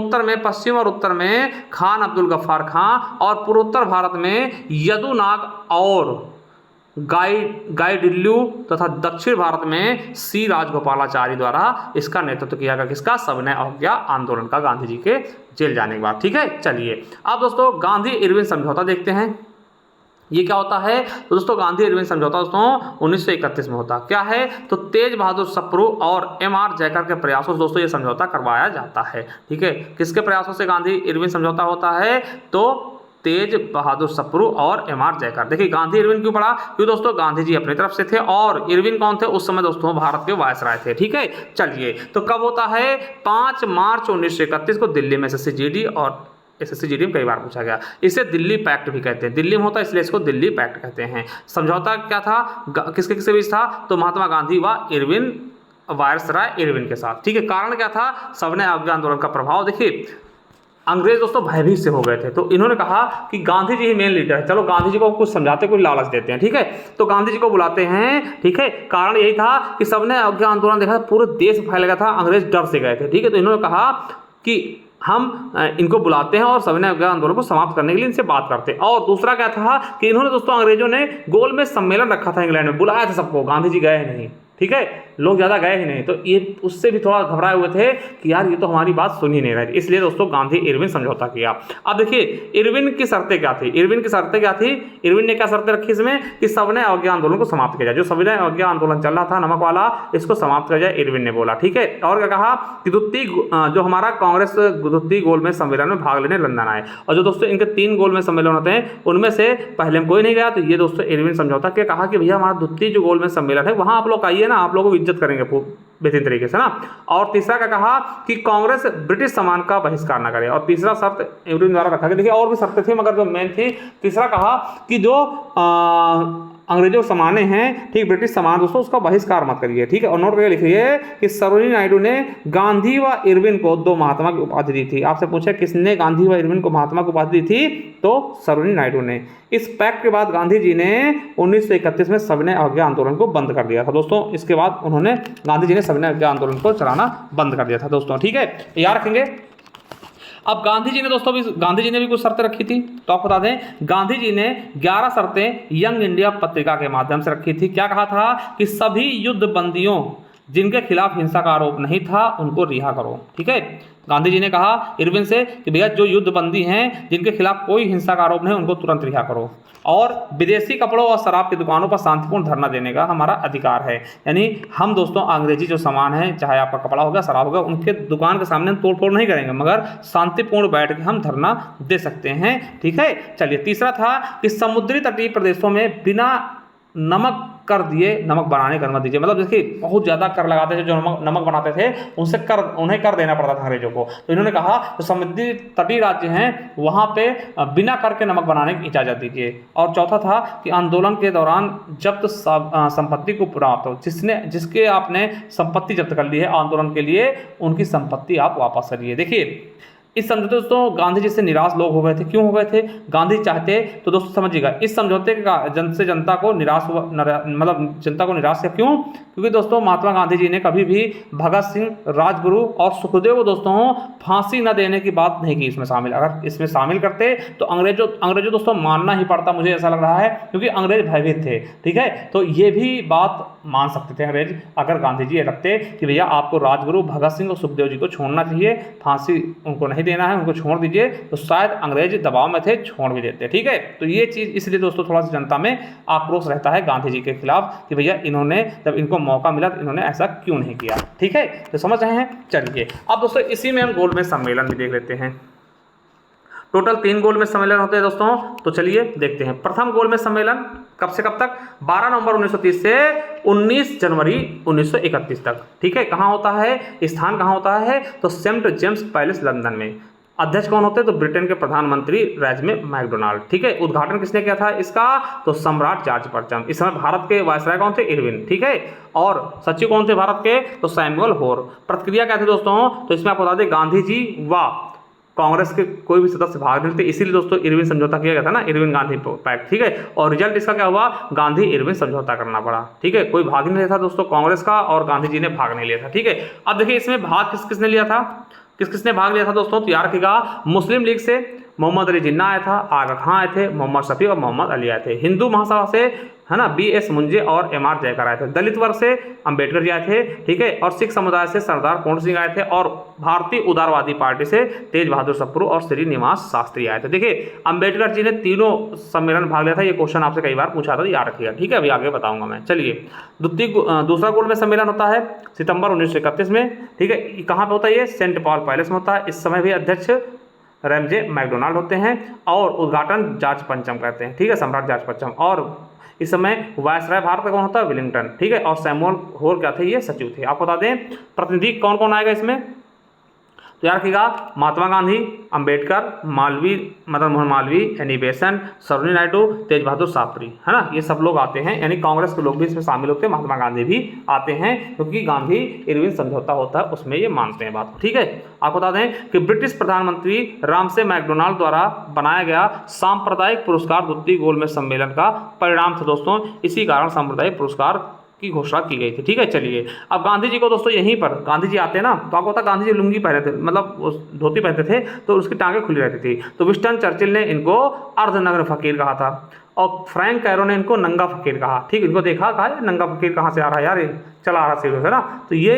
और उत्तर में खान अब्दुल गफ्फार खां और पूर्वोत्तर भारत में यदुनाग और गाइडिल्लू तथा दक्षिण भारत में सी राजगोपालाचारी द्वारा इसका नेतृत्व किया गया। किसका? सविनय अवज्ञा आंदोलन का, गांधी जी के जेल जाने के बाद। ठीक है, चलिए। अब दोस्तों गांधी इरविन समझौता देखते हैं। ये क्या होता है? तो दोस्तों गांधी इरविन समझौता दोस्तों 1931 में होता। क्या है? तो तेज बहादुर सप्रू और एम.आर. जयकर के प्रयासों से दोस्तों ये समझौता करवाया जाता है। ठीक है, किसके प्रयासों से गांधी इरविन समझौता होता है? तो तेज बहादुर सप्रू और एम.आर. जयकर। देखिए गांधी इरविन क्यों पढ़ा? क्योंकि दोस्तों गांधी जी अपनी तरफ से थे और इरविन कौन थे? उस समय दोस्तों भारत के वायसराय थे। ठीक है, चलिए। तो कब होता है? 5 मार्च 1931 को दिल्ली में SSC-GD और SSC-GD में कई बार पूछा गया। इसे दिल्ली पैक्ट भी कहते हैं। दिल्ली में होता है इसलिए इसको दिल्ली पैक्ट कहते हैं। समझौता क्या था? किसके किसके बीच था? तो महात्मा गांधी व इरविन, वायसराय इरविन के साथ। ठीक है, कारण क्या था? सविनय अवज्ञा आंदोलन का प्रभाव। देखिए अंग्रेज दोस्तों भयभीत से हो गए थे, तो इन्होंने कहा कि गांधी जी ही मेन लीडर है, चलो गांधी जी को कुछ समझाते, कुछ लालच देते हैं। ठीक है, तो गांधी जी को बुलाते हैं। ठीक है, कारण यही था कि सविनय अवज्ञा आंदोलन देखा पूरे देश में फैल गया था, अंग्रेज डर से गए थे। ठीक है, तो इन्होंने कहा कि हम इनको बुलाते हैं और सविनय अवज्ञा आंदोलन को समाप्त करने के लिए इनसे बात करते हैं। और दूसरा क्या था कि इन्होंने दोस्तों, अंग्रेजों ने गोलमेज सम्मेलन रखा था इंग्लैंड में, बुलाया था सबको, गांधी जी गए नहीं। ठीक है, लोग ज़्यादा गए ही नहीं, तो ये उससे भी थोड़ा घबराए हुए थे कि यार ये तो हमारी बात सुन ही नहीं रहे, इसलिए दोस्तों गांधी इरविन समझौता किया। अब देखिए इरविन की शर्तें क्या थी? इरविन की शर्तें क्या थी? इरविन ने क्या शर्तें रखी इसमें कि सविनय अवज्ञा आंदोलन को समाप्त किया जाए। जो सविनय अवज्ञा आंदोलन चल रहा था नमक वाला, इसको समाप्त किया जाए, इरविन ने बोला। ठीक है, और क्या कहा कि जो हमारा कांग्रेस द्वितीय गोलमेज सम्मेलन में भाग लेने लंदन आए, और जो दोस्तों इनके 3 गोलमेज सम्मेलन होते हैं उनमें से पहले में कोई नहीं गया, तो ये दोस्तों इरविन समझौता के कहा कि भैया हमारा द्वितीय जो गोलमेज सम्मेलन है वहाँ आप लोग आइए ना, आप लोगों को इज्जत करेंगे बेहतरीन तरीके से ना। और तीसरा क्या कहा कि कांग्रेस ब्रिटिश सामान का बहिष्कार न करे, और तीसरा शर्त इरविन द्वारा रखा गया। देखिए और भी शर्तें थी मगर जो मेन थी, तीसरा कहा कि जो अंग्रेजों सामाने हैं, ठीक, ब्रिटिश सामान दोस्तों, उसका बहिष्कार मत करिए। ठीक है, और नोट करके लिखिए कि सरोजिनी नायडू ने गांधी व इरविन को 2 महात्मा की उपाधि दी थी। आपसे पूछे किसने गांधी व इरविन को महात्मा की उपाधि दी थी? तो सरोजिनी नायडू ने। इस पैक्ट के बाद गांधी जी ने 1931 में सविनय अवज्ञा आंदोलन को बंद कर दिया था दोस्तों। इसके बाद गांधी जी ने सविनय अवज्ञा आंदोलन को चलाना बंद कर दिया था दोस्तों। ठीक है, याद रखेंगे। अब गांधी जी ने भी कुछ शर्तें रखी थी, तो आपको बता दें गांधी जी ने 11 शर्तें यंग इंडिया पत्रिका के माध्यम से रखी थी। क्या कहा था कि सभी युद्ध बंदियों जिनके खिलाफ हिंसा का आरोप नहीं था उनको रिहा करो। ठीक है, गांधी जी ने कहा इरविन से कि भैया जो युद्ध बंदी हैं जिनके खिलाफ कोई हिंसा का आरोप नहीं उनको तुरंत रिहा करो, और विदेशी कपड़ों और शराब की दुकानों पर शांतिपूर्ण धरना देने का हमारा अधिकार है। यानी हम दोस्तों अंग्रेजी जो सामान है, चाहे आपका कपड़ा होगा, शराब होगा, उनके दुकान के सामने हम तोड़ फोड़ नहीं करेंगे, मगर शांतिपूर्ण बैठ के हम धरना दे सकते हैं। ठीक है, चलिए। तीसरा था कि समुद्री तटीय प्रदेशों में बिना नमक कर दिए नमक बनाने की अनुमति दीजिए। मतलब देखिए बहुत ज़्यादा कर लगाते थे जो नमक बनाते थे, उन्हें कर देना पड़ता था अंग्रेजों को। तो इन्होंने कहा जो समुद्री तटीय राज्य हैं वहाँ पे बिना कर के नमक बनाने की इजाज़त दीजिए। और चौथा था कि आंदोलन के दौरान जब्त संपत्ति को प्राप्त हो, जिसके आपने संपत्ति जब्त कर ली है आंदोलन के लिए, उनकी संपत्ति आप वापस करिए। देखिए इस समझौते दोस्तों गांधी जी से निराश लोग हो गए थे। क्यों हो गए थे? गांधी चाहते तो दोस्तों समझिएगा इस समझौते का जनता को निराश हुआ, मतलब जनता को निराश किया। क्यों? क्योंकि दोस्तों महात्मा गांधी जी ने कभी भी भगत सिंह, राजगुरु और सुखदेव को दोस्तों फांसी न देने की बात नहीं की इसमें शामिल। अगर इसमें शामिल करते तो अंग्रेजों दोस्तों मानना ही पड़ता, मुझे ऐसा लग रहा है, क्योंकि अंग्रेज भयभीत थे। ठीक है, तो ये भी बात मान सकते थे अंग्रेज अगर गांधी जी रखते कि भैया आपको राजगुरु भगत सिंह और सुखदेव जी को छोड़ना चाहिए, फांसी उनको नहीं देना है, उनको छोड़ दीजिए, तो शायद अंग्रेज दबाव में थे, छोड़ भी देते। ठीक है, तो ये चीज़ इसलिए दोस्तों थोड़ा सा जनता में आक्रोश रहता है गांधी जी के खिलाफ कि भैया इन्होंने जब इनको मौका मिला तो इन्होंने ऐसा क्यों नहीं किया। ठीक है, तो समझ रहे हैं। चलिए अब दोस्तों इसी में हम गोलमेज सम्मेलन भी देख लेते हैं। टोटल 3 गोलमेज सम्मेलन होते हैं दोस्तों, तो चलिए देखते हैं। प्रथम गोलमेज सम्मेलन कब से कब तक? 12 नवंबर 1930 से 19 जनवरी 1931 तक। ठीक है, कहाँ होता है? स्थान कहाँ होता है? तो सेंट जेम्स पैलेस लंदन में। अध्यक्ष कौन होते हैं? तो ब्रिटेन के प्रधानमंत्री रेजमे मैकडोनाल्ड। ठीक है, उद्घाटन किसने किया था इसका? तो सम्राट जॉर्ज परचम। इस समय भारत के वायसराय कौन थे? इरविन। ठीक है, और सचिव कौन थे भारत के? तो सैमुअल होर। प्रतिक्रिया क्या थी दोस्तों? तो इसमें आपको बता दें गांधी जी व कांग्रेस के कोई भी सदस्य भाग नहीं थे, इसीलिए दोस्तों इरविन समझौता किया गया था ना, इरविन गांधी पैक्ट। ठीक है, और रिजल्ट इसका क्या हुआ? गांधी इरविन समझौता करना पड़ा। ठीक है, कोई भाग नहीं लिया था दोस्तों कांग्रेस का, और गांधी जी ने भाग नहीं लिया था। ठीक है, अब देखिए इसमें भाग किसने लिया था, किसने भाग लिया था दोस्तों? तो याद रखिएगा, मुस्लिम लीग से मोहम्मद अली जिन्ना आया था, आगा खां आए थे, मोहम्मद शफी और मोहम्मद अली आए थे। हिंदू महासभा से है ना BS मुंजे और MR जयकर आए थे। दलित वर्ग से अंबेडकर जी आए थे। ठीक है, और सिख समुदाय से सरदार पूर्ण सिंह आए थे, और भारतीय उदारवादी पार्टी से तेज बहादुर सप्रू और श्रीनिवास शास्त्री आए थे। देखिए अंबेडकर जी ने तीनों सम्मेलन में भाग लिया था। ये क्वेश्चन आपसे कई बार पूछा था, याद रखिएगा। ठीक है, अभी आगे बताऊंगा मैं। चलिए, दूसरा गोल्ड में सम्मेलन होता है सितंबर 1931 में। ठीक है, कहाँ पे होता है? ये सेंट पॉल पैलेस में होता है। इस समय भी अध्यक्ष रेमजे मैकडोनाल्ड होते हैं, और उद्घाटन जॉर्ज पंचम करते हैं। ठीक है, सम्राट जॉर्ज पंचम। और इस समय वायसराय भारत का कौन होता है? विलिंगटन। ठीक है, और सैमुअल होर क्या थे? ये सचिव थे। आपको बता दें प्रतिनिधि कौन कौन आएगा इसमें, तो याद रखिएगा महात्मा गांधी, अंबेडकर, मदन मोहन मालवीय, एनी बेसेंट, सरोजिनी नायडू, तेज बहादुर शास्त्री, है ना, ये सब लोग आते हैं। यानी कांग्रेस के लोग भी इसमें शामिल होते हैं, महात्मा गांधी भी आते हैं, क्योंकि गांधी इरविन समझौता होता है उसमें ये मानते हैं बात। ठीक है, आपको बता दें कि ब्रिटिश प्रधानमंत्री रामसे मैकडोनाल्ड द्वारा बनाया गया सांप्रदायिक पुरस्कार द्वितीय गोलमेज सम्मेलन का परिणाम था दोस्तों। इसी कारण सांप्रदायिक पुरस्कार की घोषणा की गई थी। ठीक है, चलिए अब गांधी जी को दोस्तों यहीं पर गांधी जी आते हैं ना, तो आपको पता गांधी जी लुंगी पहने थे, मतलब धोती पहनते थे, तो उसकी टांगें खुली रहती थी। तो विंस्टन चर्चिल ने इनको अर्धनग्न फकीर कहा था, और फ्रैंक कैरो ने इनको नंगा फकीर कहा। ठीक, इनको देखा, कहा नंगा फकीर कहाँ से आ रहा है यार, ये चला आ रहा सीढ़ी से ना। तो ये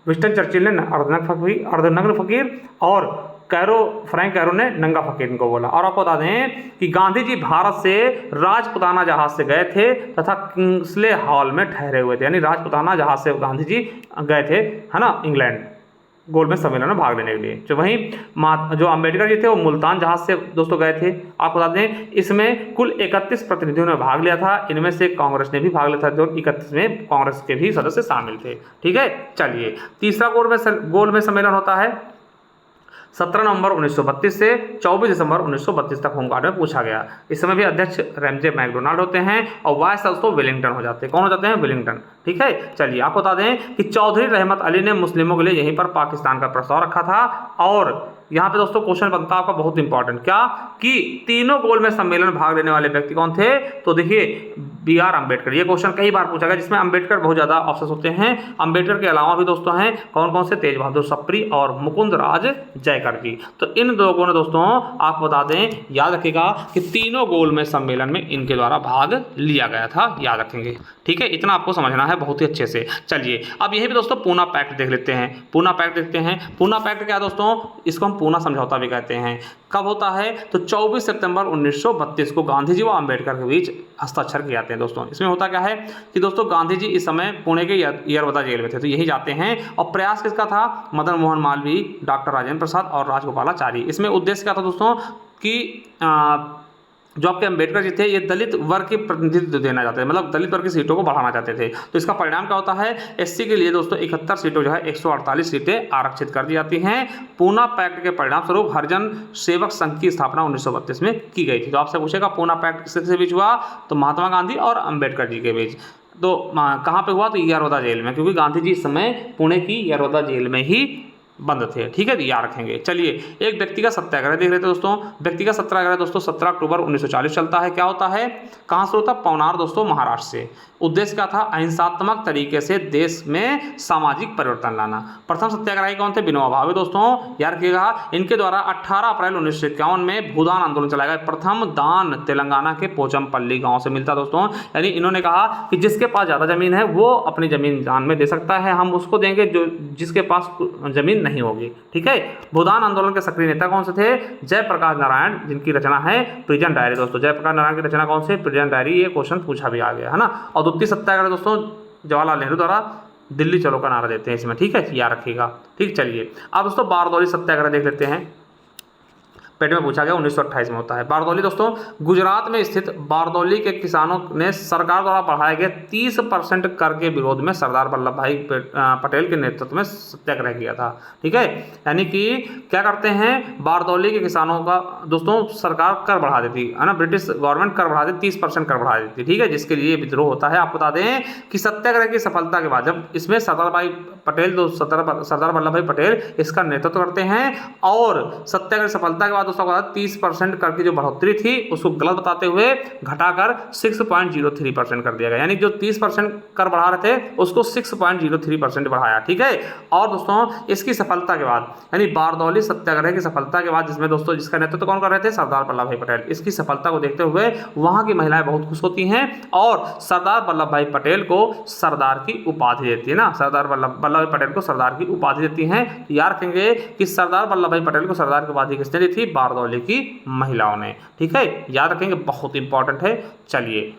विंस्टन चर्चिल ने अर्धनग्न फकीर, और फ्रैंक कैरो ने नंगा फकीर इनको बोला। और आपको बता दें कि गांधी जी भारत से राजपुताना जहाज से गए थे तथा किंग्सले हॉल में ठहरे हुए थे। यानी राजपुताना जहाज से गांधी जी गए थे, है ना, इंग्लैंड गोलमेज सम्मेलन में भाग लेने के लिए। तो वहीं जो अंबेडकर जी थे वो मुल्तान जहाज से दोस्तों गए थे। आपको बता दें इसमें कुल 31 प्रतिनिधियों ने भाग लिया था, इनमें से कांग्रेस ने भी भाग लिया था, जो 31 में कांग्रेस के भी सदस्य शामिल थे। ठीक है, चलिए तीसरा गोलमेज सम्मेलन होता है 17 नवंबर 1932 से 24 दिसंबर 1932 तक होमगार्ड में पूछा गया। इस समय भी अध्यक्ष रेमजे मैकडोनाल्ड होते हैं, और वाइस तो विलिंगटन हो जाते हैं। कौन हो जाते हैं? विलिंगटन। ठीक है, चलिए आपको बता दें कि चौधरी रहमत अली ने मुस्लिमों के लिए यहीं पर पाकिस्तान का प्रस्ताव रखा था। और यहाँ पे दोस्तों क्वेश्चन बनता है आपका बहुत इंपॉर्टेंट, क्या कि तीनों गोलमेज सम्मेलन में भाग लेने वाले व्यक्ति कौन थे? तो देखिए BR अम्बेडकर। ये क्वेश्चन कई बार पूछा गया, जिसमें अम्बेडकर बहुत ज्यादा ऑप्शन होते हैं। अम्बेडकर के अलावा भी दोस्तों हैं कौन कौन से? तेज बहादुर सप्री और मुकुंद राज जयकर जी। तो इन लोगों ने दोस्तों आपको बता दें, याद रखिएगा कि तीनों गोलमेज सम्मेलन में इनके द्वारा भाग लिया गया था, याद रखेंगे। ठीक है, इतना आपको समझना है बहुत ही अच्छे से। चलिए अब यही भी दोस्तों पूना पैक्ट देख लेते हैं। पूना पैक्ट देखते हैं। पूना पैक्ट क्या दोस्तों? इसको हम पूना समझौता भी कहते हैं। कब होता है? तो 24 सितंबर 1932 को गांधी जी व अम्बेडकर के बीच हस्ताक्षर किए जाते हैं दोस्तों। इसमें होता क्या है कि दोस्तों गांधी जी इस समय पुणे के यरवदा जेल में थे, तो यही जाते हैं। और प्रयास किसका था? मदन मोहन मालवीय, डॉक्टर राजेंद्र प्रसाद और राजगोपालाचारी। इसमें उद्देश्य क्या था दोस्तों कि जो आपके अम्बेडकर जी थे ये दलित वर्ग की प्रतिनिधित्व देना चाहते थे, मतलब दलित वर्ग की सीटों को बढ़ाना चाहते थे। तो इसका परिणाम क्या होता है? SC के लिए दोस्तों 71 सीटों जो है 148 सीटें आरक्षित कर दी जाती हैं। पूना पैक्ट के परिणाम स्वरूप हरिजन सेवक संघ की स्थापना 1932 में की गई थी। तो आपसे पूछेगा पूना पैक्ट किसके बीच हुआ? तो महात्मा गांधी और अम्बेडकर जी के बीच। तो कहाँ पे हुआ? तो यरवदा जेल में, क्योंकि गांधी जी इस समय पुणे की यरवदा जेल में ही बंद थे। ठीक है, याद रखेंगे। चलिए एक व्यक्तिगत सत्याग्रह देख रहे थे दोस्तों। व्यक्तिगत सत्याग्रह दोस्तों 17 अक्टूबर 1940 चलता है। क्या होता है? कहाँ से होता है? पवनार दोस्तों, महाराष्ट्र से। उद्देश्य क्या था? अहिंसात्मक तरीके से देश में सामाजिक परिवर्तन लाना। प्रथम सत्याग्रही कौन थे? विनोबा भावे दोस्तों, याद रखिएगा। इनके द्वारा 18 अप्रैल 1951 में भूदान आंदोलन चलाया गया। प्रथम दान तेलंगाना के पोचमपल्ली गांव से मिलता दोस्तों। यानी इन्होंने कहा कि जिसके पास ज़्यादा जमीन है वो अपनी जमीन दान में दे सकता है, हम उसको देंगे जो जिसके पास जमीन नहीं होगी। ठीक है, भूदान आंदोलन के सक्रिय नेता कौन से थे? जयप्रकाश नारायण, जिनकी रचना है प्रिजन डायरी दोस्तों। जयप्रकाश नारायण की रचना कौन से? Prison diary. ये क्वेश्चन पूछा भी आ गया, है ना। और द्वितीय सत्याग्रह दोस्तों जवाहरलाल नेहरू द्वारा दिल्ली चलो का नारा देते हैं इसमें। ठीक है, याद रखिएगा। ठीक, चलिए अब दोस्तों बारदौली सत्याग्रह देख लेते हैं। पेट में पूछा गया 1928 में होता है। बारदौली दोस्तों गुजरात में स्थित बारदौली के किसानों ने सरकार द्वारा बढ़ाए गए 30% कर के विरोध में सरदार वल्लभ भाई पटेल के नेतृत्व में सत्याग्रह किया था। ठीक है, यानी कि क्या करते हैं, बारदौली के किसानों का दोस्तों सरकार कर बढ़ा देती है ना, ब्रिटिश गवर्नमेंट कर बढ़ा देती, 30% कर बढ़ा देती। ठीक है, जिसके लिए विद्रोह होता है। आपको बता दें कि सत्याग्रह की सफलता के बाद जब इसमें सरदार वल्लभ भाई पटेल इसका नेतृत्व करते हैं और सत्याग्रह सफलता के बाद उसके बाद 30% कर की जो बढ़ोतरी थी उसको गलत बताते हुए घटाकर 6.03% कर दिया गया, यानी जो 30% कर बढ़ा रहे थे उसको 6.03% बढ़ाया। ठीक है, और दोस्तों इसकी सफलता के बाद यानी बारदौली सत्याग्रह की सफलता के बाद जिसमें दोस्तों जिसका नेतृत्व कौन कर रहे थे, सरदार वल्लभ भाई पटेल, इसकी सफलता को देखते हुए वहां की महिलाएं बहुत खुश होती हैं और सरदार वल्लभ भाई पटेल को सरदार की उपाधि देती है ना, सरदार वल्लभ भाई पटेल को सरदार की उपाधि देती हैं। याद रखेंगे कि सरदार वल्लभ भाई पटेल को सरदार की उपाधि किसने दी थी, बारदौली की महिलाओं ने। ठीक है, याद रखेंगे, बहुत इंपॉर्टेंट है। चलिए,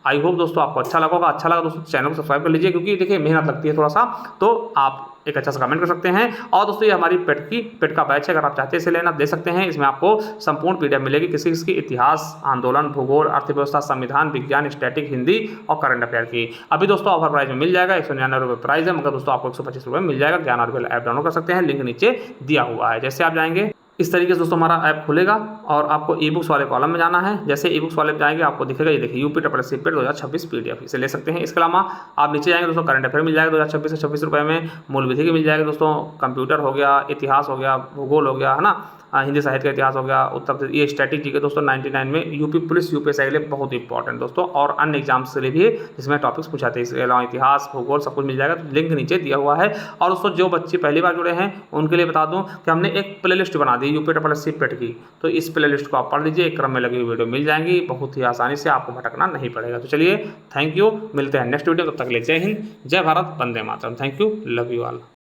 आई होप दोस्तों आपको अच्छा लगा होगा। अच्छा लगा दोस्तों चैनल को सब्सक्राइब कर लीजिए, क्योंकि देखिए मेहनत लगती है थोड़ा सा, तो आप एक अच्छा सा कमेंट कर सकते हैं। और दोस्तों ये हमारी पेट का बैच है, अगर आप चाहते हैं इसे लेना दे सकते हैं। इसमें आपको संपूर्ण PDF मिलेगी किसी इतिहास, आंदोलन, भूगोल, अर्थव्यवस्था, संविधान, विज्ञान, स्टैटिक, हिंदी और करंट अफेयर की। अभी दोस्तों ऑफर प्राइस में मिल जाएगा, 199 रुपये प्राइस है, मगर दोस्तों आपको 125 रुपये मिल जाएगा। ज्ञान ऑर्बिटल ऐप डाउनलोड कर सकते हैं, लिंक नीचे दिया हुआ है। जैसे आप जाएंगे इस तरीके से दोस्तों हमारा ऐप खुलेगा और आपको ई बुक्स वाले कॉलम में जाना है। जैसे ई बुक्स वाले पे जाएंगे आपको दिखेगा, ये देखिए UPSSC पेट 2026 PDF, इसे ले सकते हैं। इसके अलावा आप नीचे जाएंगे दोस्तों करंट अफेयर मिल जाएगा 2026 से 26 रुपये में, मूल विधि की मिल जाएगा दोस्तों, कंप्यूटर हो गया, इतिहास हो गया, भूगोल हो गया, है ना, हिंदी साहित्य का इतिहास हो गया, उत्तर प्रदेश, ये स्टैटिक जी के दोस्तों 99 में यूपी पुलिस UPSC के लिए बहुत इंपॉर्टेंट दोस्तों, और अन्य एग्जाम्स के लिए भी जिसमें टॉपिक्स पूछाते हैं। इसके अलावा इतिहास, भूगोल सब कुछ मिल जाएगा, तो लिंक नीचे दिया हुआ है। और दोस्तों जो बच्चे पहली बार जुड़े हैं उनके लिए बता दूं कि हमने एक प्लेलिस्ट बना दी UPSC पेट की, तो इस प्लेलिस्ट को आप पढ़ लीजिए, एक क्रम में लगी हुई वीडियो मिल जाएंगी, बहुत ही आसानी से आपको भटकना नहीं पड़ेगा। तो चलिए, थैंक यू, मिलते हैं नेक्स्ट वीडियो, तब तक के लिए जय हिंद, जय भारत, वंदे मातरम, thank you, love you all.